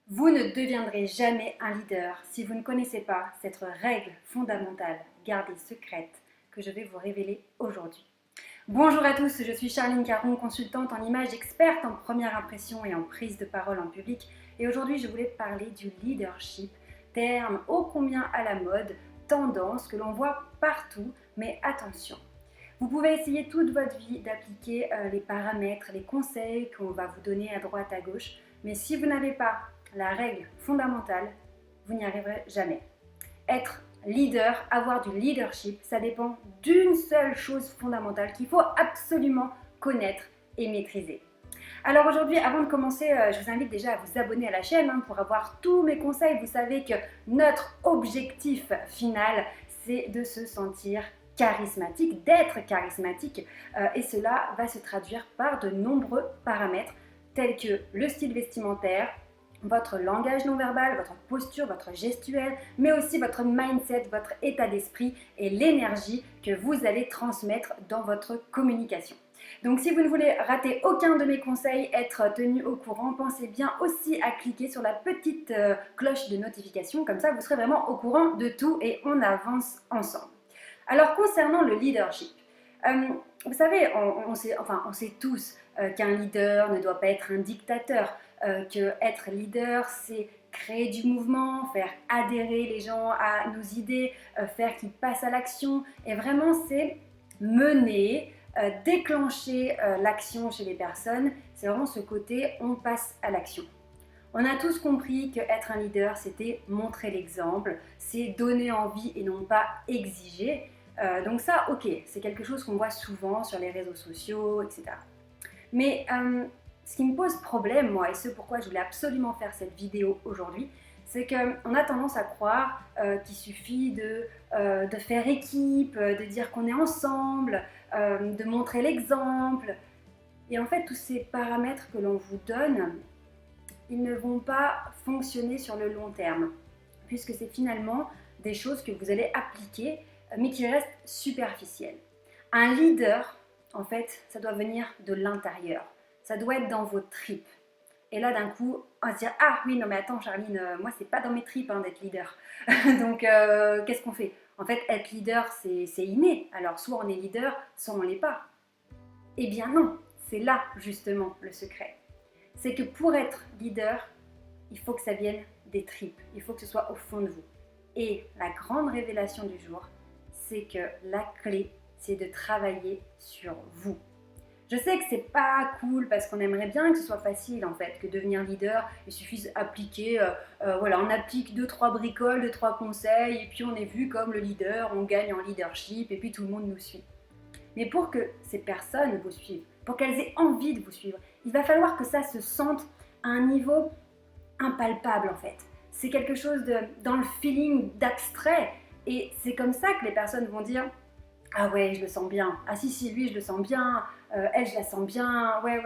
Vous ne deviendrez jamais un leader si vous ne connaissez pas cette règle fondamentale, gardée secrète, que je vais vous révéler aujourd'hui. Bonjour à tous, je suis Charline Caron, consultante en images, experte en première impression et en prise de parole en public. Et aujourd'hui, je voulais parler du leadership, terme ô combien à la mode, tendance que l'on voit partout, mais attention. Vous pouvez essayer toute votre vie d'appliquer les paramètres, les conseils qu'on va vous donner à droite, à gauche, mais si vous n'avez pas la règle fondamentale, vous n'y arriverez jamais. Être leader, avoir du leadership, ça dépend d'une seule chose fondamentale qu'il faut absolument connaître et maîtriser. Alors aujourd'hui, avant de commencer, je vous invite déjà à vous abonner à la chaîne pour avoir tous mes conseils. Vous savez que notre objectif final, c'est de se sentir charismatique, d'être charismatique, et cela va se traduire par de nombreux paramètres tels que le style vestimentaire, votre langage non verbal, votre posture, votre gestuelle, mais aussi votre mindset, votre état d'esprit et l'énergie que vous allez transmettre dans votre communication. Donc si vous ne voulez rater aucun de mes conseils, être tenu au courant, pensez bien aussi à cliquer sur la petite cloche de notification, comme ça vous serez vraiment au courant de tout et on avance ensemble. Alors concernant le leadership, vous savez, on sait tous qu'un leader ne doit pas être un dictateur, que être leader, c'est créer du mouvement, faire adhérer les gens à nos idées, faire qu'ils passent à l'action. Et vraiment, c'est mener, déclencher l'action chez les personnes. C'est vraiment ce côté, on passe à l'action. On a tous compris qu'être un leader, c'était montrer l'exemple, c'est donner envie et non pas exiger. Donc ça, ok, c'est quelque chose qu'on voit souvent sur les réseaux sociaux, etc. Mais ce qui me pose problème, moi, et ce pourquoi je voulais absolument faire cette vidéo aujourd'hui, c'est qu'on a tendance à croire qu'il suffit de faire équipe, de dire qu'on est ensemble, de montrer l'exemple. Et en fait, tous ces paramètres que l'on vous donne, ils ne vont pas fonctionner sur le long terme, puisque c'est finalement des choses que vous allez appliquer, mais qui restent superficielles. Un leader, en fait, ça doit venir de l'intérieur. Ça doit être dans vos tripes. Et là, d'un coup, on va se dire « Ah oui, non mais attends Charline, moi c'est pas dans mes tripes d'être leader. » Donc, qu'est-ce qu'on fait? En fait, être leader, c'est inné. Alors, soit on est leader, soit on l'est pas. Eh bien non, c'est là justement le secret. C'est que pour être leader, il faut que ça vienne des tripes. Il faut que ce soit au fond de vous. Et la grande révélation du jour, c'est que la clé, c'est de travailler sur vous. Je sais que c'est pas cool parce qu'on aimerait bien que ce soit facile en fait, que devenir leader, il suffit d'appliquer, on applique 2-3 bricoles, 2-3 conseils et puis on est vu comme le leader, on gagne en leadership et puis tout le monde nous suit. Mais pour que ces personnes vous suivent, pour qu'elles aient envie de vous suivre, il va falloir que ça se sente à un niveau impalpable en fait. C'est quelque chose dans le feeling d'abstrait et c'est comme ça que les personnes vont dire « Ah ouais, je le sens bien. Ah si, lui, je le sens bien. Elle, je la sens bien. Ouais,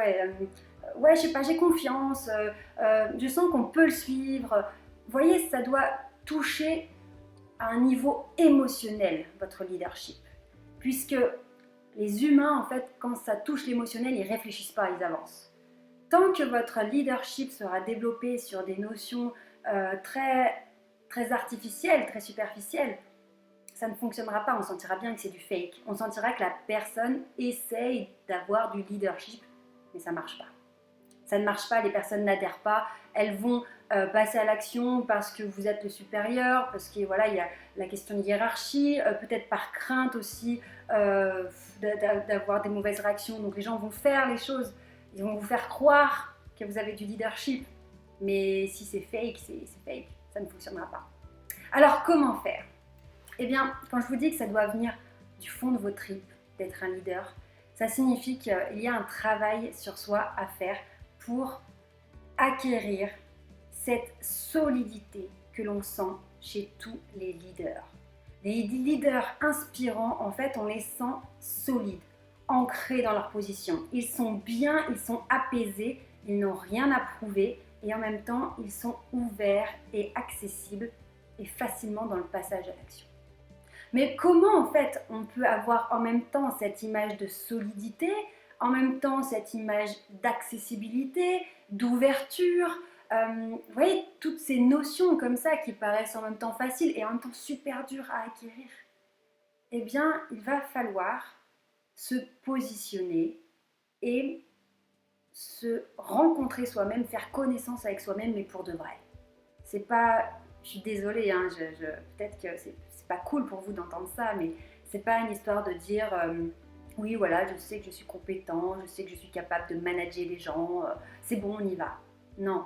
je sais pas, j'ai confiance. Je sens qu'on peut le suivre. » Vous voyez, ça doit toucher à un niveau émotionnel, votre leadership. Puisque les humains, en fait, quand ça touche l'émotionnel, ils réfléchissent pas, ils avancent. Tant que votre leadership sera développé sur des notions très, très artificielles, très superficielles, ça ne fonctionnera pas, on sentira bien que c'est du fake. On sentira que la personne essaye d'avoir du leadership, mais ça ne marche pas. Ça ne marche pas, les personnes n'adhèrent pas, elles vont passer à l'action parce que vous êtes le supérieur, parce qu'il voilà, y a la question de hiérarchie, peut-être par crainte aussi d'avoir des mauvaises réactions. Donc les gens vont faire les choses, ils vont vous faire croire que vous avez du leadership, mais si c'est fake, c'est fake, ça ne fonctionnera pas. Alors comment faire? Eh bien, quand je vous dis que ça doit venir du fond de vos tripes, d'être un leader, ça signifie qu'il y a un travail sur soi à faire pour acquérir cette solidité que l'on sent chez tous les leaders. Les leaders inspirants, en fait, on les sent solides, ancrés dans leur position. Ils sont bien, ils sont apaisés, ils n'ont rien à prouver et en même temps, ils sont ouverts et accessibles et facilement dans le passage à l'action. Mais comment en fait on peut avoir en même temps cette image de solidité, en même temps cette image d'accessibilité, d'ouverture, vous voyez, ces notions comme ça qui paraissent en même temps faciles et en même temps super dures à acquérir, eh bien, il va falloir se positionner et se rencontrer soi-même, faire connaissance avec soi-même, mais pour de vrai. C'est pas, je suis désolée, hein, peut-être que c'est pas cool pour vous d'entendre ça, mais c'est pas une histoire de dire oui, voilà, je sais que je suis compétent, je sais que je suis capable de manager les gens, c'est bon, on y va. Non.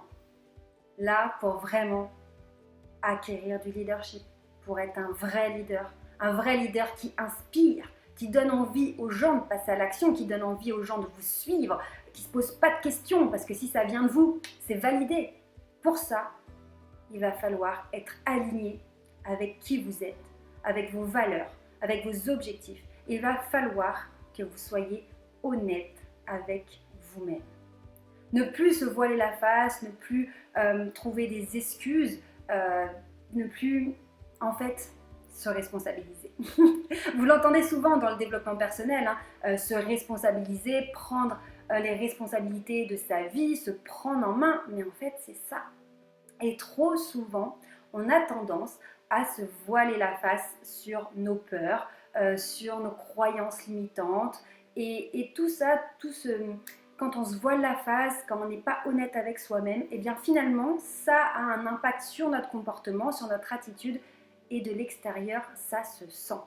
Là, pour vraiment acquérir du leadership, pour être un vrai leader qui inspire, qui donne envie aux gens de passer à l'action, qui donne envie aux gens de vous suivre, qui ne se pose pas de questions, parce que si ça vient de vous, c'est validé. Pour ça, il va falloir être aligné avec qui vous êtes, avec vos valeurs, avec vos objectifs. Il va falloir que vous soyez honnête avec vous-même. Ne plus se voiler la face, ne plus trouver des excuses, ne plus, en fait, se responsabiliser. Vous l'entendez souvent dans le développement personnel, hein, se responsabiliser, prendre les responsabilités de sa vie, se prendre en main, mais en fait, c'est ça. Et trop souvent, on a tendance à se voiler la face sur nos peurs, sur nos croyances limitantes, et tout ça, quand on se voile la face, quand on n'est pas honnête avec soi-même, et bien finalement, ça a un impact sur notre comportement, sur notre attitude, et de l'extérieur, ça se sent.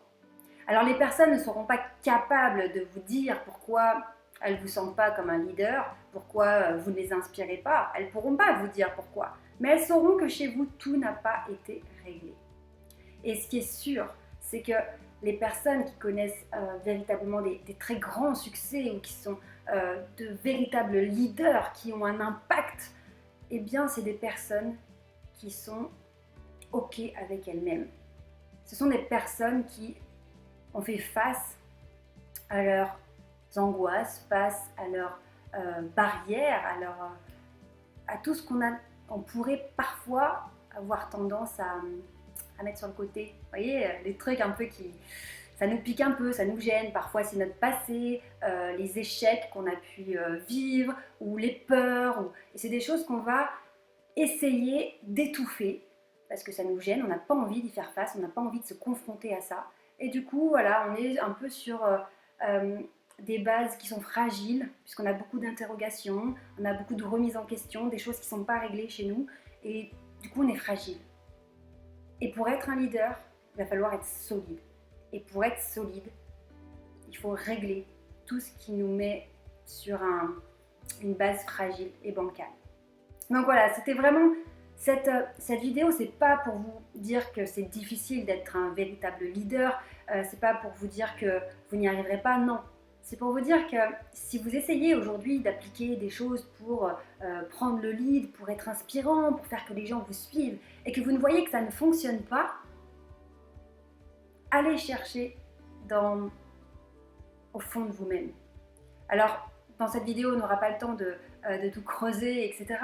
Alors les personnes ne seront pas capables de vous dire pourquoi elles ne vous sentent pas comme un leader, pourquoi vous ne les inspirez pas, elles ne pourront pas vous dire pourquoi, mais elles sauront que chez vous, tout n'a pas été réglé. Et ce qui est sûr, c'est que les personnes qui connaissent véritablement des très grands succès ou qui sont de véritables leaders, qui ont un impact, eh bien c'est des personnes qui sont OK avec elles-mêmes. Ce sont des personnes qui ont fait face à leurs angoisses, face à leurs barrières, à tout ce qu'on pourrait parfois avoir tendance à mettre sur le côté. Vous voyez, les trucs un peu ça nous pique un peu, ça nous gêne. Parfois, c'est notre passé, les échecs qu'on a pu vivre, ou les peurs. Et c'est des choses qu'on va essayer d'étouffer, parce que ça nous gêne, on n'a pas envie d'y faire face, on n'a pas envie de se confronter à ça. Et du coup, voilà, on est un peu sur des bases qui sont fragiles, puisqu'on a beaucoup d'interrogations, on a beaucoup de remises en question, des choses qui ne sont pas réglées chez nous, et du coup, on est fragile. Et pour être un leader, il va falloir être solide. Et pour être solide, il faut régler tout ce qui nous met sur une base fragile et bancale. Donc voilà, c'était vraiment cette vidéo, c'est pas pour vous dire que c'est difficile d'être un véritable leader, c'est pas pour vous dire que vous n'y arriverez pas, non. C'est pour vous dire que si vous essayez aujourd'hui d'appliquer des choses pour prendre le lead, pour être inspirant, pour faire que les gens vous suivent, et que vous ne voyez que ça ne fonctionne pas, allez chercher au fond de vous-même. Alors, dans cette vidéo, on n'aura pas le temps de tout creuser, etc.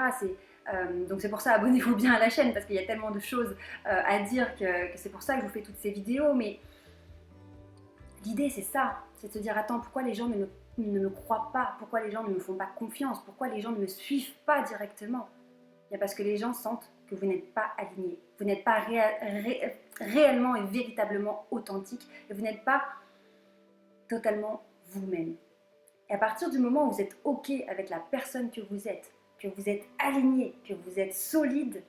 Donc c'est pour ça, abonnez-vous bien à la chaîne, parce qu'il y a tellement de choses à dire que c'est pour ça que je vous fais toutes ces vidéos. Mais l'idée, c'est ça, c'est de se dire, attends, pourquoi les gens ne me croient pas? Pourquoi les gens ne me font pas confiance? Pourquoi les gens ne me suivent pas directement? Bien parce que les gens sentent que vous n'êtes pas aligné, vous n'êtes pas réellement et véritablement authentique, et vous n'êtes pas totalement vous-même. Et à partir du moment où vous êtes OK avec la personne que vous êtes aligné, que vous êtes solide,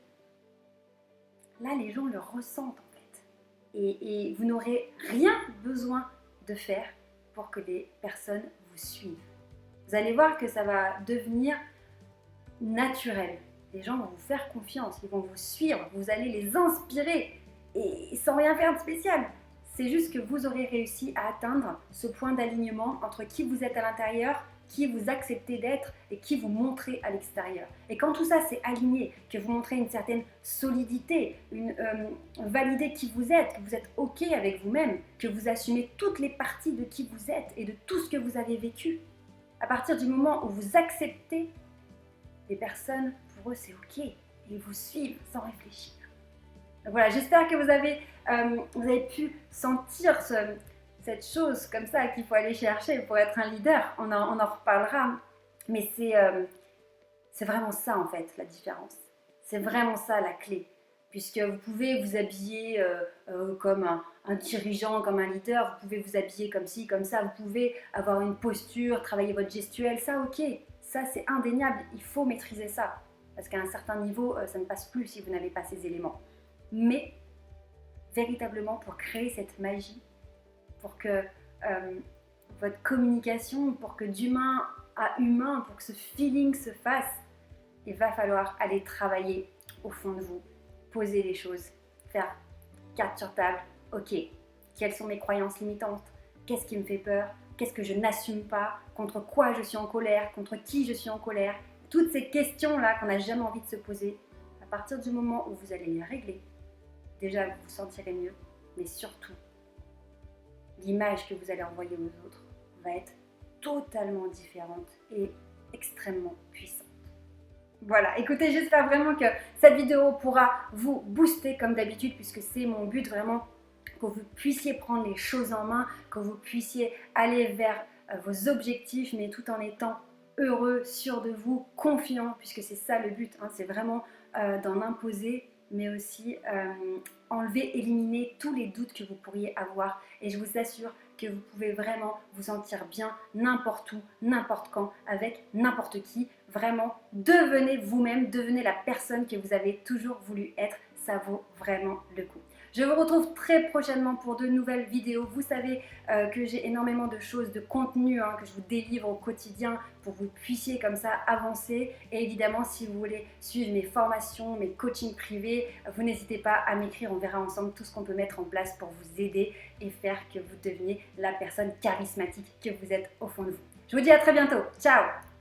là les gens le ressentent en fait. Et vous n'aurez rien besoin de faire pour que les personnes vous suivent. Vous allez voir que ça va devenir naturel. Les gens vont vous faire confiance, ils vont vous suivre, vous allez les inspirer, et sans rien faire de spécial. C'est juste que vous aurez réussi à atteindre ce point d'alignement entre qui vous êtes à l'intérieur, qui vous acceptez d'être et qui vous montrez à l'extérieur. Et quand tout ça c'est aligné, que vous montrez une certaine solidité, validez qui vous êtes OK avec vous-même, que vous assumez toutes les parties de qui vous êtes et de tout ce que vous avez vécu, à partir du moment où vous acceptez, les personnes, pour eux c'est OK, et ils vous suivent sans réfléchir. Donc voilà, j'espère que vous avez pu sentir cette chose comme ça qu'il faut aller chercher pour être un leader. On en reparlera, mais c'est vraiment ça en fait la différence. C'est vraiment ça la clé. Puisque vous pouvez vous habiller comme un dirigeant, comme un leader, vous pouvez vous habiller comme ci, comme ça, vous pouvez avoir une posture, travailler votre gestuelle, ça ok, ça c'est indéniable, il faut maîtriser ça. Parce qu'à un certain niveau, ça ne passe plus si vous n'avez pas ces éléments. Mais véritablement pour créer cette magie, pour que votre communication, pour que d'humain à humain, pour que ce feeling se fasse, il va falloir aller travailler au fond de vous, poser les choses, faire carte sur table, ok, quelles sont mes croyances limitantes, qu'est-ce qui me fait peur, qu'est-ce que je n'assume pas, contre quoi je suis en colère, contre qui je suis en colère, toutes ces questions-là qu'on n'a jamais envie de se poser, à partir du moment où vous allez les régler, déjà vous vous sentirez mieux, mais surtout, l'image que vous allez envoyer aux autres va être totalement différente et extrêmement puissante. Voilà, écoutez, j'espère vraiment que cette vidéo pourra vous booster comme d'habitude, puisque c'est mon but vraiment que vous puissiez prendre les choses en main, que vous puissiez aller vers vos objectifs, mais tout en étant heureux, sûr de vous, confiant, puisque c'est ça le but, hein, c'est vraiment d'en imposer, mais aussi enlever, éliminer tous les doutes que vous pourriez avoir. Et je vous assure que vous pouvez vraiment vous sentir bien n'importe où, n'importe quand, avec n'importe qui. Vraiment, devenez vous-même, devenez la personne que vous avez toujours voulu être. Ça vaut vraiment le coup. Je vous retrouve très prochainement pour de nouvelles vidéos. Vous savez que j'ai énormément de choses, de contenu que je vous délivre au quotidien pour que vous puissiez comme ça avancer. Et évidemment, si vous voulez suivre mes formations, mes coachings privés, vous n'hésitez pas à m'écrire. On verra ensemble tout ce qu'on peut mettre en place pour vous aider et faire que vous deveniez la personne charismatique que vous êtes au fond de vous. Je vous dis à très bientôt. Ciao!